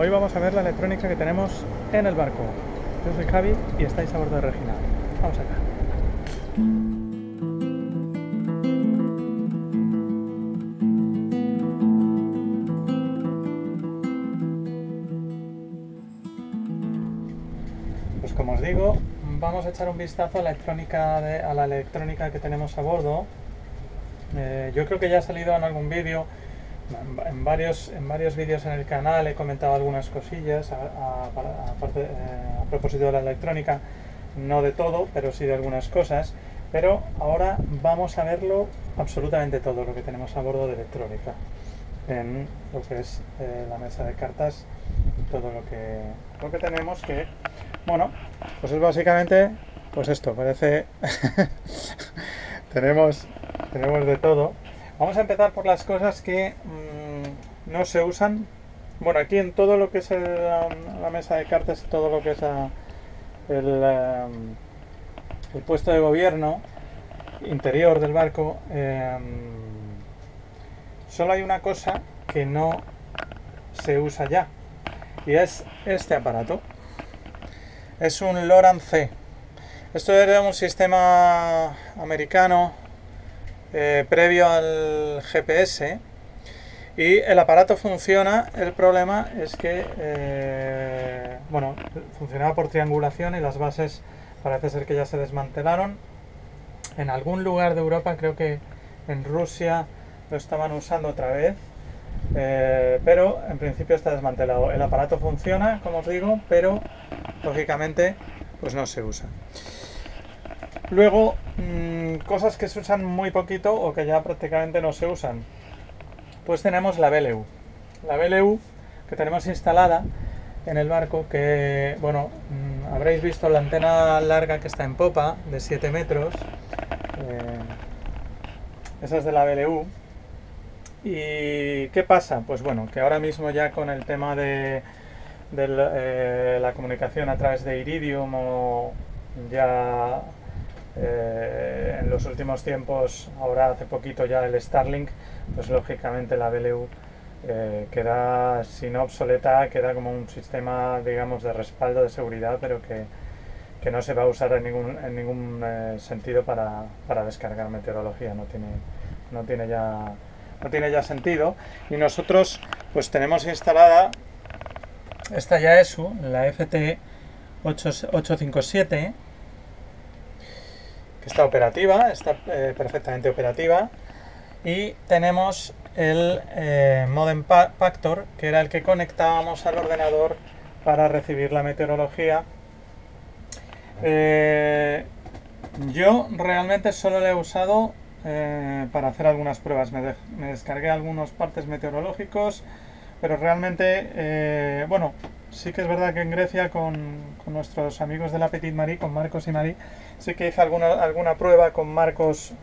Hoy vamos a ver la electrónica que tenemos en el barco. Yo soy Javi y estáis a bordo de Regina. Vamos allá. Pues como os digo, vamos a echar un vistazo a la electrónica que tenemos a bordo. Yo creo que ya ha salido en algún vídeo. En varios vídeos en el canal he comentado algunas cosillas a propósito de la electrónica, no de todo, pero sí de algunas cosas. Pero ahora vamos a verlo absolutamente todo lo que tenemos a bordo de electrónica, en lo que es la mesa de cartas, todo lo que tenemos, que bueno, pues es básicamente pues esto, parece tenemos de todo. Vamos a empezar por las cosas que no se usan. Bueno, aquí en todo lo que es la mesa de cartas, todo lo que es el puesto de gobierno interior del barco, solo hay una cosa que no se usa ya, y es este aparato. Es un LORAN C. Esto era un sistema americano previo al GPS, y el aparato funciona. El problema es que bueno, funcionaba por triangulación y las bases parece ser que ya se desmantelaron. En algún lugar de Europa, creo que en Rusia, lo estaban usando otra vez, pero en principio está desmantelado. El aparato funciona, como os digo, pero lógicamente pues no se usa. Luego, cosas que se usan muy poquito o que ya prácticamente no se usan. Pues tenemos la BLU. La BLU que tenemos instalada en el barco, que, bueno, habréis visto la antena larga que está en popa, de 7 metros. Esa es de la BLU. ¿Y qué pasa? Pues bueno, que ahora mismo ya con el tema de la comunicación a través de Iridium, o ya en los últimos tiempos, ahora hace poquito ya el Starlink, pues lógicamente la BLU queda, si no obsoleta, queda como un sistema, digamos, de respaldo de seguridad, pero que no se va a usar en ningún sentido para descargar meteorología. No tiene ya sentido. Y nosotros pues tenemos instalada esta Yaesu, la FT 857, que está operativa, está perfectamente operativa, y tenemos el modem Pactor, que era el que conectábamos al ordenador para recibir la meteorología. Yo realmente solo lo he usado para hacer algunas pruebas. Me descargué algunos partes meteorológicos, pero realmente, bueno, sí que es verdad que en Grecia con nuestros amigos de la Petite Marie, con Marcos y Marie, sí que hice alguna prueba con Marcos,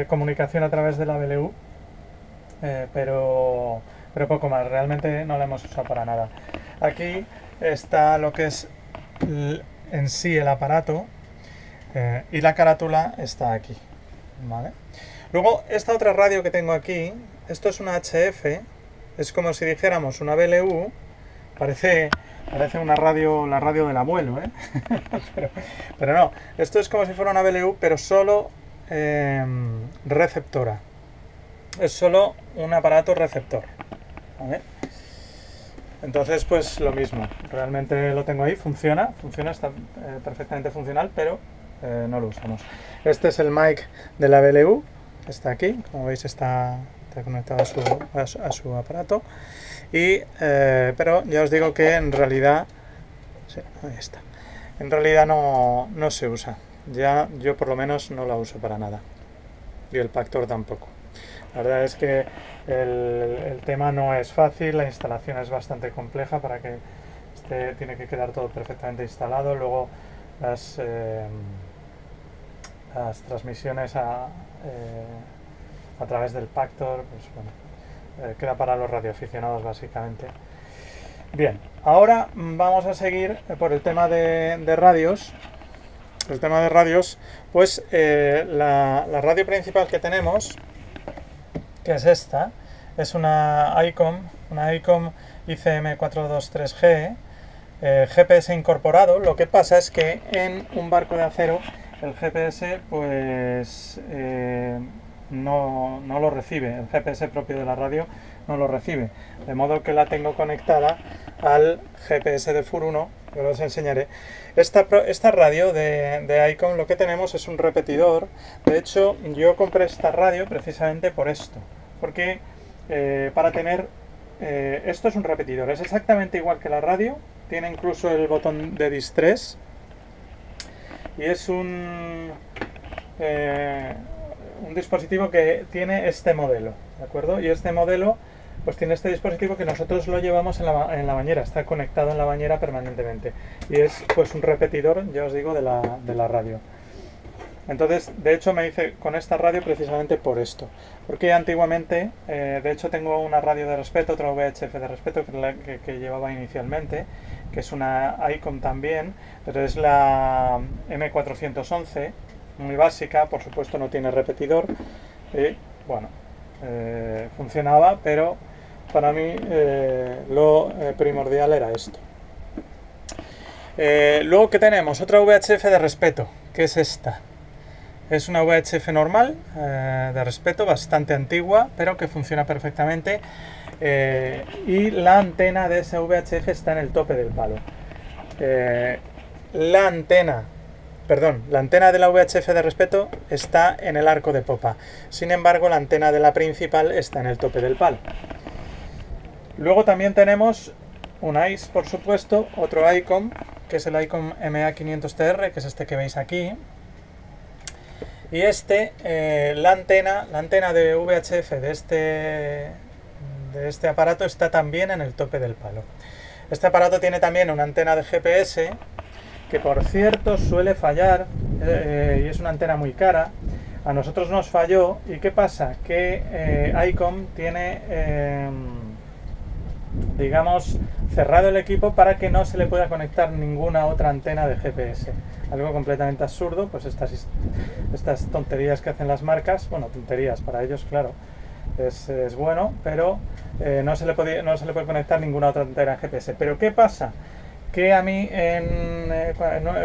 comunicación a través de la BLU, pero poco más. Realmente no la hemos usado para nada. Aquí está lo que es en sí el aparato, y la carátula está aquí, ¿vale? Luego, esta otra radio que tengo aquí, esto es una HF, es como si dijéramos una BLU, parece una radio, la radio del abuelo, ¿eh? pero no, esto es como si fuera una BLU, pero solo receptora. Es solo un aparato receptor, ¿vale? Entonces, pues lo mismo, realmente lo tengo ahí, funciona, está perfectamente funcional, pero no lo usamos. Este es el mic de la BLU, está aquí, como veis está conectado a su aparato, y pero ya os digo que en realidad, sí, ahí está, en realidad no se usa. Ya yo por lo menos no la uso para nada, y el Pactor tampoco. La verdad es que el tema no es fácil, la instalación es bastante compleja, para que tiene que quedar todo perfectamente instalado. Luego las transmisiones a través del Pactor, pues bueno, queda para los radioaficionados básicamente. Bien, ahora vamos a seguir por el tema de radios. El tema de radios, pues la radio principal que tenemos, que es esta, es una ICOM ICM423G, GPS incorporado. Lo que pasa es que en un barco de acero el GPS pues no lo recibe, el GPS propio de la radio no lo recibe, de modo que la tengo conectada al GPS de FUR1, que os enseñaré. Esta radio de Icom, lo que tenemos es un repetidor. De hecho, yo compré esta radio precisamente por esto, porque para tener esto es un repetidor, es exactamente igual que la radio, tiene incluso el botón de distress y es un dispositivo que tiene este modelo, ¿de acuerdo? Y este modelo pues tiene este dispositivo que nosotros lo llevamos en la bañera, está conectado en la bañera permanentemente y es pues un repetidor, ya os digo, de la radio. Entonces, de hecho me hice con esta radio precisamente por esto, porque antiguamente, de hecho tengo una radio de respeto, otra VHF de respeto que llevaba inicialmente, que es una Icom también, pero es la M411, muy básica, por supuesto no tiene repetidor, y bueno, funcionaba, pero para mí lo primordial era esto. Luego que tenemos otra VHF de respeto, que es esta. Es una VHF normal, de respeto, bastante antigua, pero que funciona perfectamente. Y la antena de esa VHF está en el tope del palo. La antena de la VHF de respeto está en el arco de popa. Sin embargo, la antena de la principal está en el tope del palo. Luego también tenemos un ICE, por supuesto, otro Icom, que es el Icom MA500TR, que es este que veis aquí. Y la antena de VHF de este aparato está también en el tope del palo. Este aparato tiene también una antena de GPS, que por cierto suele fallar, y es una antena muy cara. A nosotros nos falló, y ¿qué pasa? Que Icom tiene, digamos, cerrado el equipo para que no se le pueda conectar ninguna otra antena de GPS. Algo completamente absurdo, pues estas tonterías que hacen las marcas, bueno, tonterías para ellos, claro, es bueno, pero no se le puede conectar ninguna otra antena de GPS. Pero ¿qué pasa? Que a mí,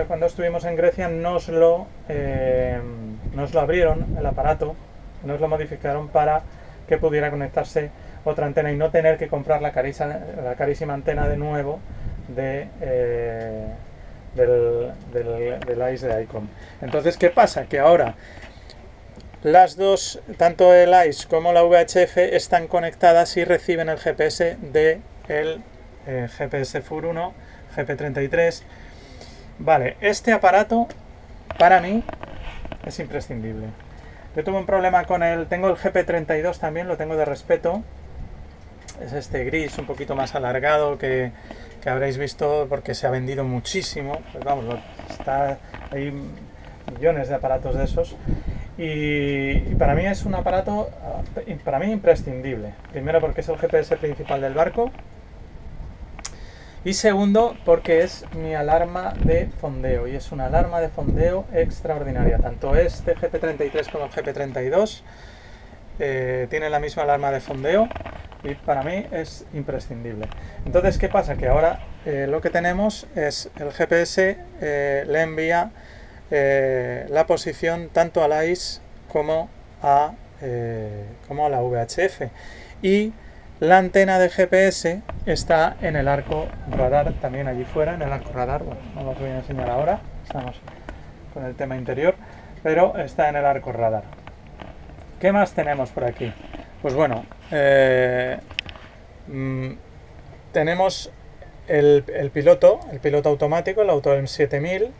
cuando estuvimos en Grecia, nos lo abrieron el aparato, nos lo modificaron para que pudiera conectarse otra antena y no tener que comprar la carísima antena de nuevo del ICE de Icom. Entonces, ¿qué pasa? Que ahora las dos, tanto el ICE como la VHF, están conectadas y reciben el GPS del GPS FUR1 GP33. Vale, este aparato para mí es imprescindible. Yo tuve un problema con tengo el GP32 también, lo tengo de respeto. Es este gris un poquito más alargado que habréis visto porque se ha vendido muchísimo. Pues vamos, hay millones de aparatos de esos. Y para mí es un aparato imprescindible. Primero porque es el GPS principal del barco. Y segundo porque es mi alarma de fondeo. Y es una alarma de fondeo extraordinaria. Tanto este GP33 como el GP32 tienen la misma alarma de fondeo. Y para mí es imprescindible. Entonces, ¿qué pasa? Que ahora lo que tenemos es el GPS le envía la posición tanto al ICE como a la VHF. Y la antena de GPS está en el arco radar, también allí fuera, en el arco radar. Bueno, no os voy a enseñar ahora, estamos con el tema interior, pero está en el arco radar. ¿Qué más tenemos por aquí? Pues bueno, tenemos el piloto automático, el Autoelm 7000,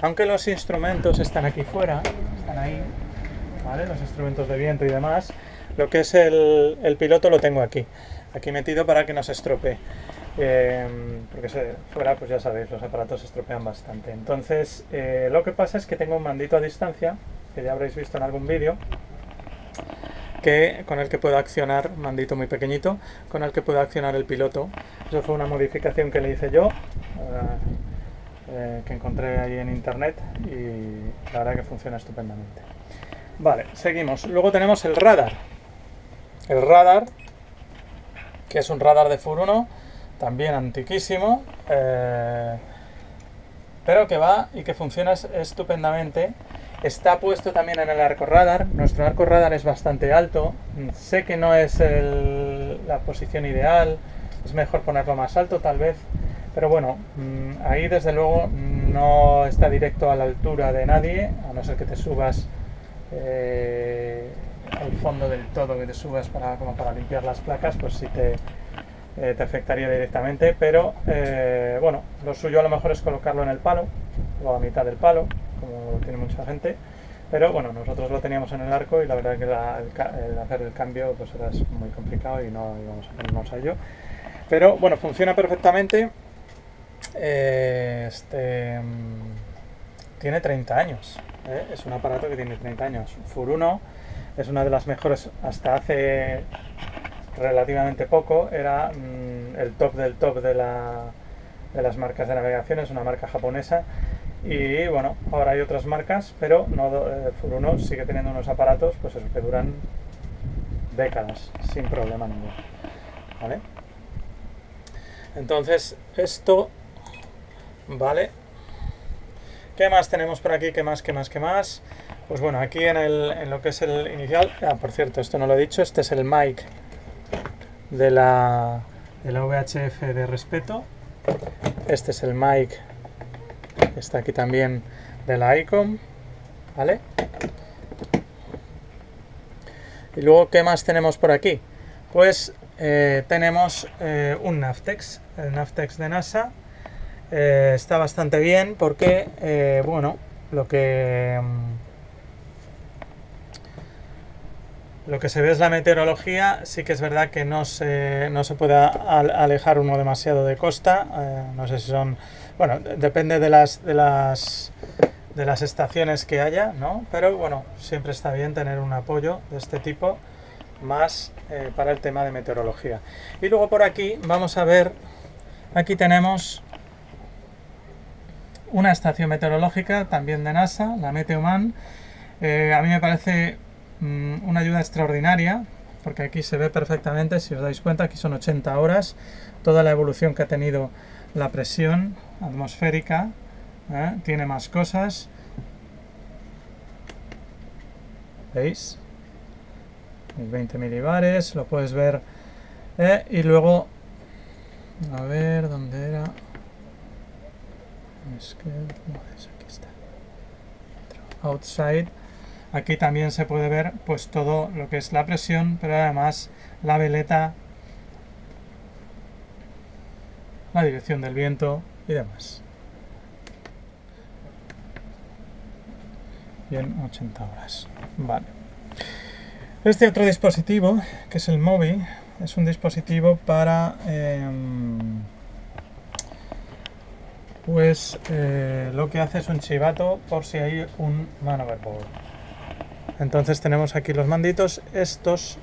aunque los instrumentos están aquí fuera, están ahí, ¿vale? Los instrumentos de viento y demás. Lo que es el piloto lo tengo aquí metido para que no se estropee, porque fuera, pues ya sabéis, los aparatos se estropean bastante. Entonces, lo que pasa es que tengo un mandito a distancia, que ya habréis visto en algún vídeo, con el que puedo accionar, un mandito muy pequeñito, con el que puedo accionar el piloto. Eso fue una modificación que le hice yo, que encontré ahí en internet, y la verdad que funciona estupendamente. Vale, seguimos. Luego tenemos el radar. El radar, que es un radar de FUR1 también antiquísimo, pero que va y que funciona estupendamente. Está puesto también en el arco radar. Nuestro arco radar es bastante alto. Sé que no es la posición ideal, es mejor ponerlo más alto tal vez, pero bueno, ahí desde luego no está directo a la altura de nadie, a no ser que te subas al fondo del todo, que te subas como para limpiar las placas, pues sí te afectaría directamente, pero bueno, lo suyo a lo mejor es colocarlo en el palo o a mitad del palo, como tiene mucha gente, pero bueno, nosotros lo teníamos en el arco y la verdad que el hacer el cambio pues era muy complicado y no íbamos a ponernos a ello, pero bueno, funciona perfectamente. Tiene 30 años, es un aparato que tiene 30 años. Furuno es una de las mejores. Hasta hace relativamente poco era el top del top de las marcas de navegación. Es una marca japonesa y bueno, ahora hay otras marcas, pero no, Furuno sigue teniendo unos aparatos pues eso, que duran décadas sin problema ninguno, ¿vale? Entonces esto, vale. ¿Qué más tenemos por aquí? ¿Qué más? Pues bueno, aquí en lo que es el inicial. Por cierto, esto no lo he dicho. Este es el mic de la VHF de respeto. Este es el mic que está aquí también de la ICOM, ¿vale? Y luego, ¿qué más tenemos por aquí? Pues tenemos un Navtex, el Navtex de NASA. Está bastante bien porque, bueno, lo que se ve es la meteorología. Sí que es verdad que no se puede alejar uno demasiado de costa. No sé si son, bueno, depende de las estaciones que haya, ¿no? Pero bueno, siempre está bien tener un apoyo de este tipo, más para el tema de meteorología. Y luego por aquí vamos a ver, aquí tenemos una estación meteorológica también de NASA, la Meteoman. A mí me parece una ayuda extraordinaria, porque aquí se ve perfectamente, si os dais cuenta, aquí son 80 horas, toda la evolución que ha tenido la presión atmosférica, tiene más cosas, ¿veis? 20 milibares, lo puedes ver, y luego, a ver, ¿dónde era? Es que, aquí está, outside. Aquí también se puede ver pues todo lo que es la presión, pero además la veleta, la dirección del viento y demás. Bien, 80 horas. Vale. Este otro dispositivo, que es el Mobi, es un dispositivo para lo que hace es un chivato por si hay un manoverboard. Entonces tenemos aquí los manditos. Estos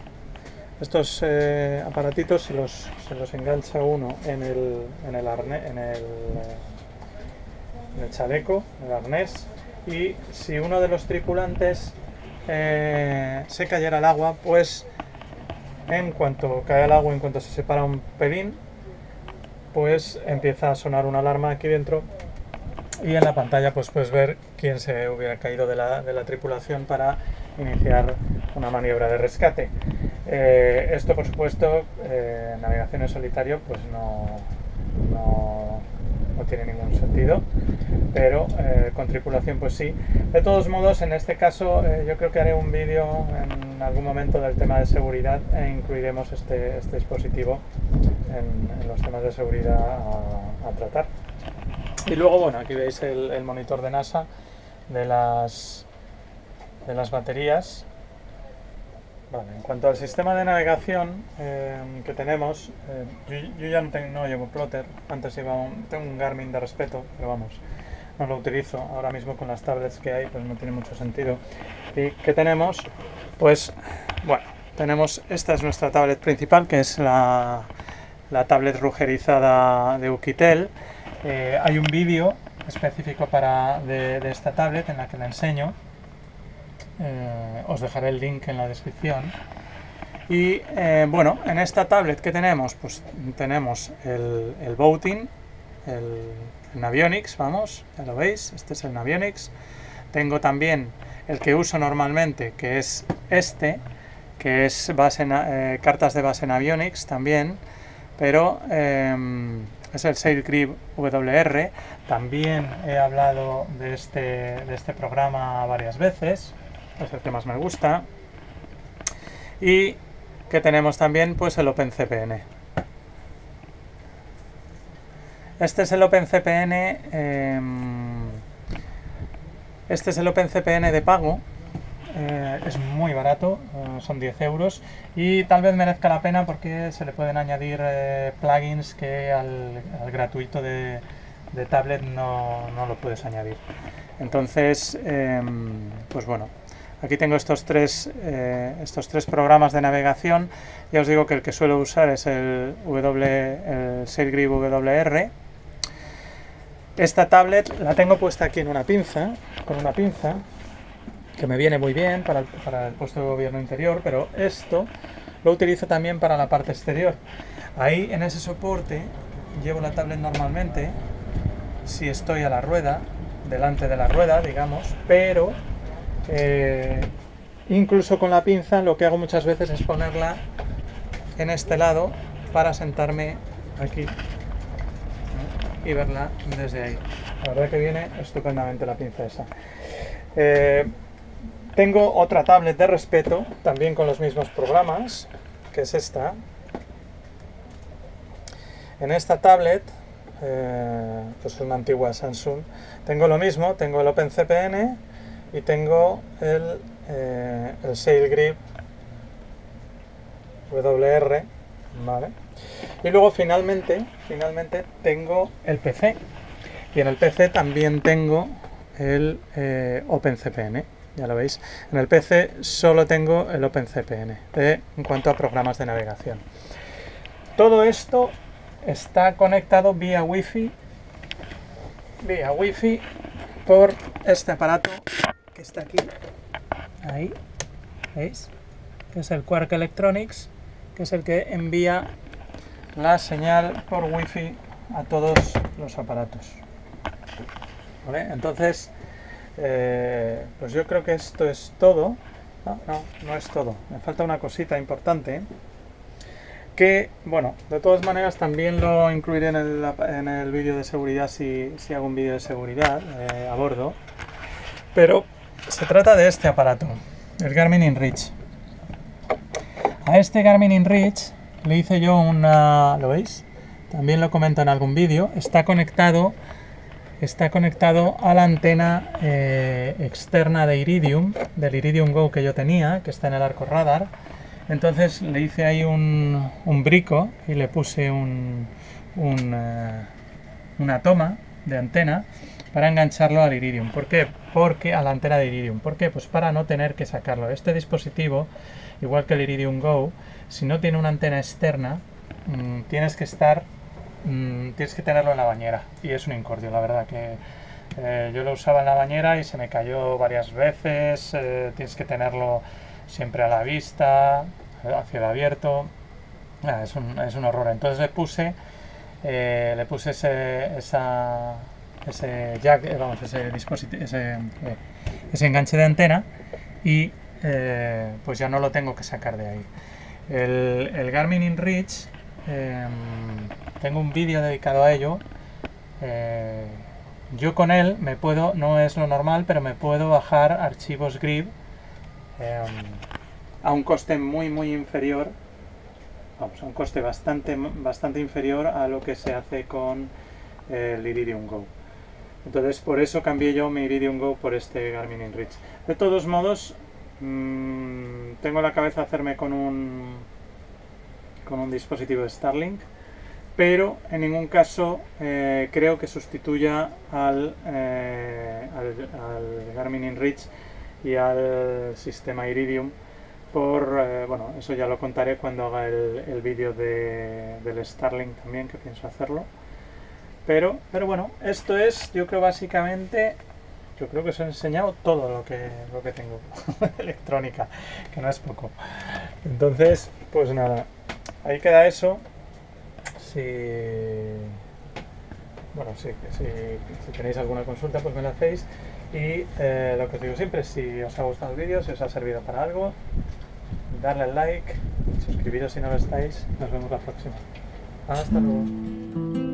aparatitos se los engancha uno en el chaleco, en el arnés, y si uno de los tripulantes se cayera al agua, pues en cuanto cae al agua, en cuanto se separa un pelín, pues empieza a sonar una alarma aquí dentro y en la pantalla pues puedes ver quién se hubiera caído de la tripulación para iniciar una maniobra de rescate. Esto por supuesto, navegación en solitario pues no tiene ningún sentido, pero con tripulación pues sí. De todos modos, en este caso yo creo que haré un vídeo en algún momento del tema de seguridad e incluiremos este dispositivo en los temas de seguridad a tratar. Y luego, bueno, aquí veis el monitor de NASA de las baterías. Vale, en cuanto al sistema de navegación que tenemos, yo ya no llevo plotter. Antes tengo un Garmin de respeto, pero vamos, no lo utilizo. Ahora mismo con las tablets que hay, pues no tiene mucho sentido. ¿Y qué tenemos? Pues, bueno, esta es nuestra tablet principal, que es la tablet rugerizada de Oukitel. Hay un vídeo específico de esta tablet en la que la enseño. Os dejaré el link en la descripción. Y bueno, en esta tablet que tenemos, pues tenemos el Bowtin, el Navionics, vamos, ya lo veis, este es el Navionics. Tengo también el que uso normalmente, que es este, que es cartas de base Navionics también, pero es el SailGrip WR. También he hablado de este programa varias veces, es el que más me gusta. Y que tenemos también pues el OpenCPN. Este es el OpenCPN, de pago. Es muy barato, son 10 euros y tal vez merezca la pena porque se le pueden añadir plugins que al gratuito de tablet no lo puedes añadir. Entonces, pues bueno, aquí tengo estos tres programas de navegación. Ya os digo que el que suelo usar es el SailGrip WR. Esta tablet la tengo puesta aquí en una pinza, con una pinza, que me viene muy bien para el puesto de gobierno interior, pero esto lo utilizo también para la parte exterior. Ahí en ese soporte llevo la tablet normalmente, si estoy a la rueda, delante de la rueda, digamos, pero incluso con la pinza lo que hago muchas veces es ponerla en este lado para sentarme aquí y verla desde ahí. La verdad que viene estupendamente la pinza esa. Tengo otra tablet de respeto, también con los mismos programas, que es esta. En esta tablet, pues es una antigua Samsung, tengo lo mismo, tengo el OpenCPN y tengo el SailGrip WR, ¿vale? Y luego finalmente tengo el PC, y en el PC también tengo el OpenCPN. Ya lo veis, en el PC solo tengo el OpenCPN en cuanto a programas de navegación. Todo esto está conectado vía Wi-Fi por este aparato que está aquí, ahí, ¿veis? Que es el Quark Electronics, que es el que envía la señal por Wi-Fi a todos los aparatos. ¿Vale? Entonces, pues yo creo que esto es todo. No es todo. Me falta una cosita importante que, bueno, de todas maneras también lo incluiré en el vídeo de seguridad si hago un vídeo de seguridad a bordo. Pero se trata de este aparato, el Garmin InReach. A este Garmin InReach le hice yo ¿lo veis? También lo comento en algún vídeo. Está conectado a la antena externa de Iridium, del Iridium Go que yo tenía, que está en el arco radar. Entonces le hice ahí un brico y le puse una toma de antena para engancharlo al Iridium. ¿Por qué? Porque a la antena de Iridium. ¿Por qué? Pues para no tener que sacarlo. Este dispositivo, igual que el Iridium Go, si no tiene una antena externa, tienes que tenerlo en la bañera, y es un incordio, la verdad que yo lo usaba en la bañera y se me cayó varias veces. Tienes que tenerlo siempre a la vista, a cielo abierto. Es un horror. Entonces le puse ese jack, vamos, ese enganche de antena, y pues ya no lo tengo que sacar de ahí. El Garmin InReach, tengo un vídeo dedicado a ello. Yo con él no es lo normal, pero me puedo bajar archivos GRIB a un coste muy inferior, vamos, a un coste bastante inferior a lo que se hace con el Iridium Go. Entonces por eso cambié yo mi Iridium Go por este Garmin InReach. De todos modos, tengo la cabeza a hacerme con un dispositivo de Starlink, pero en ningún caso creo que sustituya al Garmin InReach y al sistema Iridium. Bueno, eso ya lo contaré cuando haga el vídeo del Starlink también, que pienso hacerlo. Pero bueno, esto es, yo creo básicamente, yo creo que os he enseñado todo lo que tengo electrónica, que no es poco. Entonces, pues nada, ahí queda eso. Bueno, si tenéis alguna consulta, pues me la hacéis. Y lo que os digo siempre, si os ha gustado el vídeo, si os ha servido para algo, darle al like, suscribiros si no lo estáis. Nos vemos la próxima. Hasta luego.